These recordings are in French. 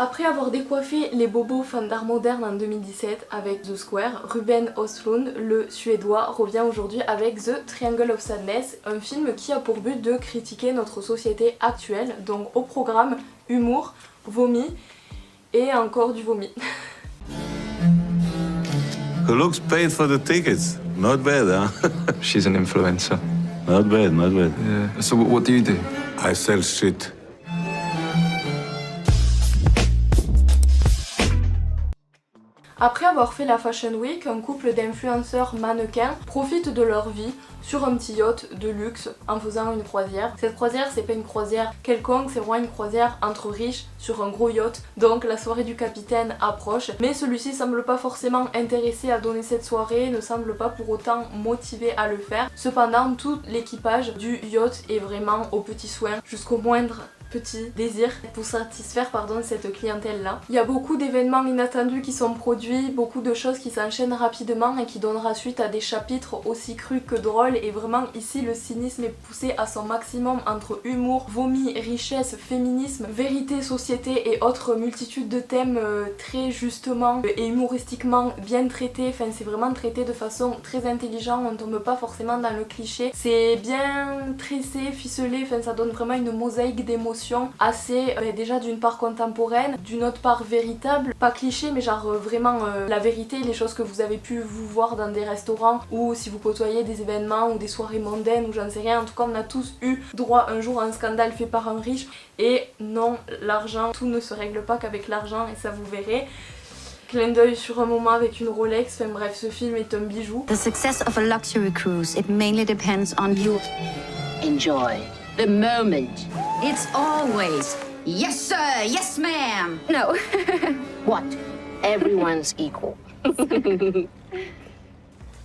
Après avoir décoiffé les bobos fans d'art moderne en 2017 avec The Square, Ruben Östlund, le suédois, revient aujourd'hui avec The Triangle of Sadness, un film qui a pour but de critiquer notre société actuelle, donc au programme humour, vomi et encore du vomi. Who looks paid for the tickets? Not bad, huh? She's an influencer. Not bad, not bad. Yeah. So what do you do? I sell shit. Après avoir fait la Fashion Week, un couple d'influenceurs mannequins profitent de leur vie sur un petit yacht de luxe en faisant une croisière. Cette croisière, c'est pas une croisière quelconque, c'est vraiment une croisière entre riches sur un gros yacht. Donc la soirée du capitaine approche, mais celui-ci semble pas forcément intéressé à donner cette soirée, ne semble pas pour autant motivé à le faire. Cependant, tout l'équipage du yacht est vraiment aux petits soins jusqu'au moindre petit désir pour satisfaire cette clientèle là. Il y a beaucoup d'événements inattendus qui sont produits, beaucoup de choses qui s'enchaînent rapidement et qui donnera suite à des chapitres aussi crus que drôles, et vraiment ici le cynisme est poussé à son maximum entre humour, vomi, richesse, féminisme, vérité, société et autres multitudes de thèmes très justement et humoristiquement bien traités. Enfin, c'est vraiment traité de façon très intelligente, on ne tombe pas forcément dans le cliché, c'est bien tressé, ficelé, enfin ça donne vraiment une mosaïque d'émotions assez déjà d'une part contemporaine, d'une autre part véritable, pas cliché mais genre vraiment la vérité, les choses que vous avez pu vous voir dans des restaurants ou si vous côtoyez des événements ou des soirées mondaines ou j'en sais rien. En tout cas on a tous eu droit un jour à un scandale fait par un riche, et non, l'argent, tout ne se règle pas qu'avec l'argent et ça vous verrez. Clin d'œil sur un moment avec une Rolex, enfin bref, ce film est un bijou. The success of a luxury cruise, it mainly depends on you. Enjoy the moment. It's always, yes sir, yes ma'am. No. What? Everyone's equal.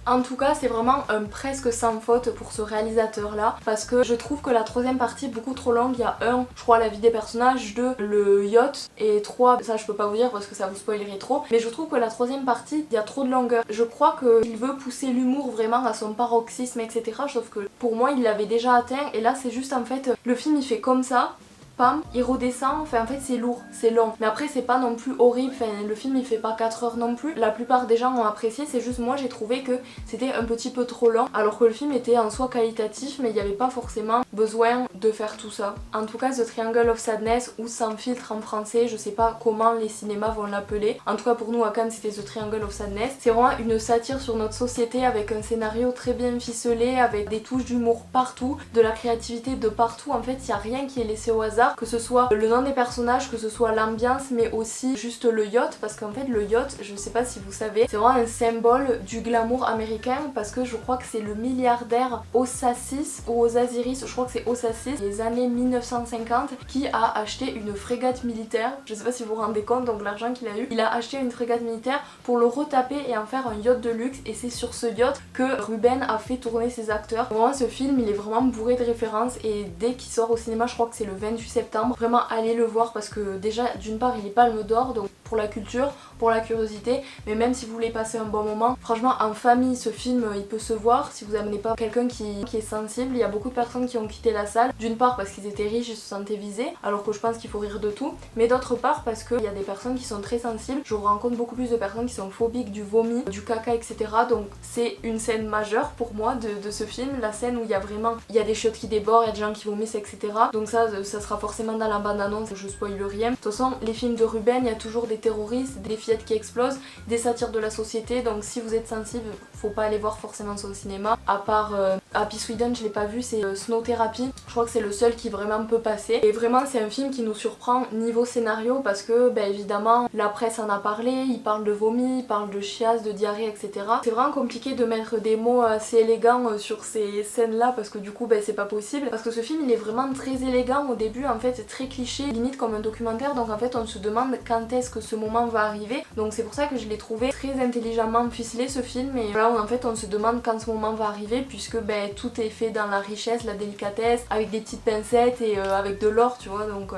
En tout cas, c'est vraiment un presque sans faute pour ce réalisateur là, parce que je trouve que la troisième partie est beaucoup trop longue. Il y a je crois la vie des personnages, 2 le yacht, et 3, ça je peux pas vous dire parce que ça vous spoilerait trop, mais je trouve que la troisième partie, il y a trop de longueur. Je crois qu'il veut pousser l'humour vraiment à son paroxysme, etc. Sauf que pour moi il l'avait déjà atteint, et là c'est juste en fait, le film il fait comme ça, pam, il redescend, enfin en fait c'est lourd, c'est long, mais après c'est pas non plus horrible, enfin le film il fait pas 4 heures non plus, la plupart des gens ont apprécié, c'est juste moi j'ai trouvé que c'était un petit peu trop long, alors que le film était en soi qualitatif, mais il n'y avait pas forcément besoin de faire tout ça. En tout cas, The Triangle of Sadness, ou Sans filtre en français, je sais pas comment les cinémas vont l'appeler, en tout cas pour nous à Cannes c'était The Triangle of Sadness, c'est vraiment une satire sur notre société avec un scénario très bien ficelé, avec des touches d'humour partout, de la créativité de partout, en fait il n'y a rien qui est laissé au hasard, que ce soit le nom des personnages, que ce soit l'ambiance, mais aussi juste le yacht, parce qu'en fait le yacht, je sais pas si vous savez, c'est vraiment un symbole du glamour américain, parce que je crois que c'est le milliardaire Osassis ou Osiris, je crois que c'est Osassis, les années 1950, qui a acheté une frégate militaire, je sais pas si vous vous rendez compte donc l'argent qu'il a eu, il a acheté une frégate militaire pour le retaper et en faire un yacht de luxe, et c'est sur ce yacht que Ruben a fait tourner ses acteurs. Vraiment ce film il est vraiment bourré de références, et dès qu'il sort au cinéma, je crois que c'est le 28 septembre, vraiment allez le voir, parce que déjà d'une part il est Palme d'Or, donc pour la culture, pour la curiosité, mais même si vous voulez passer un bon moment, franchement en famille ce film il peut se voir. Si vous amenez pas quelqu'un qui est sensible, il y a beaucoup de personnes qui ont quitté la salle, d'une part parce qu'ils étaient riches et se sentaient visés, alors que je pense qu'il faut rire de tout, mais d'autre part parce qu'il y a des personnes qui sont très sensibles. Je rencontre beaucoup plus de personnes qui sont phobiques du vomi, du caca, etc. Donc c'est une scène majeure pour moi de ce film, la scène où il y a des chiottes qui débordent, il y a des gens qui vomissent, etc. Donc ça sera forcément dans la bande-annonce, je spoil rien. De toute façon, les films de Ruben, il y a toujours des terroristes, des fillettes qui explosent, des satires de la société, donc si vous êtes sensible, faut pas aller voir forcément ça au cinéma. À part Happy Sweden, je l'ai pas vu, c'est Snow Therapy, je crois que c'est le seul qui vraiment peut passer. Et vraiment c'est un film qui nous surprend niveau scénario, parce que évidemment la presse en a parlé, il parle de vomi, il parle de chiasse, de diarrhée, etc. C'est vraiment compliqué de mettre des mots assez élégants sur ces scènes là, parce que du coup c'est pas possible, parce que ce film il est vraiment très élégant au début, en fait c'est très cliché, limite comme un documentaire, donc en fait on se demande quand est-ce que ce moment va arriver, donc c'est pour ça que je l'ai trouvé très intelligemment ficelé ce film, et là en fait on se demande quand ce moment va arriver, puisque tout est fait dans la richesse, la délicatesse, avec des petites pincettes et avec de l'or, tu vois, donc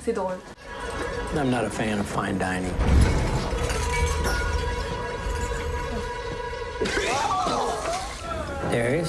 c'est drôle. I'm not a fan of fine dining. Darius,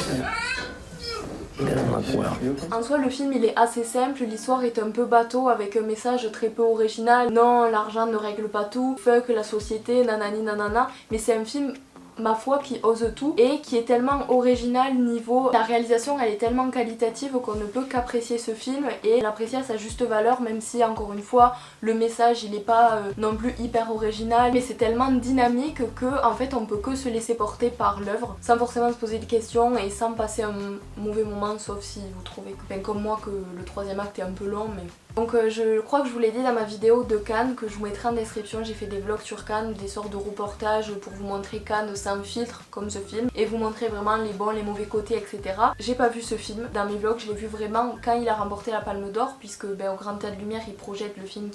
Didn't look well. En soi, le film il est assez simple, l'histoire est un peu bateau avec un message très peu original. Non, l'argent ne règle pas tout, fuck la société, nanani nanana. Mais c'est un film, ma foi, qui ose tout et qui est tellement original niveau la réalisation, elle est tellement qualitative qu'on ne peut qu'apprécier ce film et l'apprécier à sa juste valeur, même si encore une fois le message il est pas non plus hyper original, mais c'est tellement dynamique que en fait on peut que se laisser porter par l'œuvre sans forcément se poser de questions et sans passer un mauvais moment, sauf si vous trouvez comme moi que le troisième acte est un peu long. Mais donc je crois que je vous l'ai dit dans ma vidéo de Cannes que je vous mettrai en description, j'ai fait des vlogs sur Cannes, des sortes de reportages pour vous montrer Cannes sans filtre comme ce film et vous montrer vraiment les bons, les mauvais côtés, etc. J'ai pas vu ce film dans mes vlogs, je l'ai vu vraiment quand il a remporté la Palme d'Or, puisque au Grand Théâtre Lumière il projette le film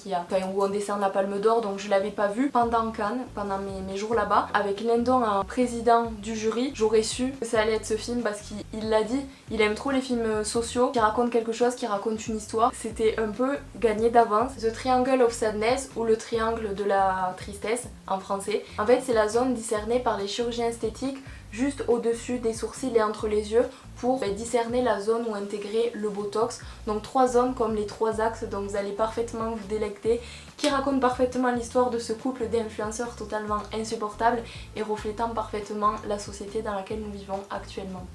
où on descend la Palme d'Or, donc je l'avais pas vu pendant Cannes, pendant mes jours là-bas. Avec Lindon en président du jury, j'aurais su que ça allait être ce film parce qu'il l'a dit, il aime trop les films sociaux qui racontent quelque chose, qui racontent une histoire. C'était un peu gagné d'avance. The Triangle of Sadness ou le triangle de la tristesse en français. En fait c'est la zone discernée par les chirurgiens esthétiques juste au-dessus des sourcils et entre les yeux pour discerner la zone où intégrer le botox. Donc 3 zones comme les 3 axes, donc vous allez parfaitement vous délecter, qui raconte parfaitement l'histoire de ce couple d'influenceurs totalement insupportable et reflétant parfaitement la société dans laquelle nous vivons actuellement.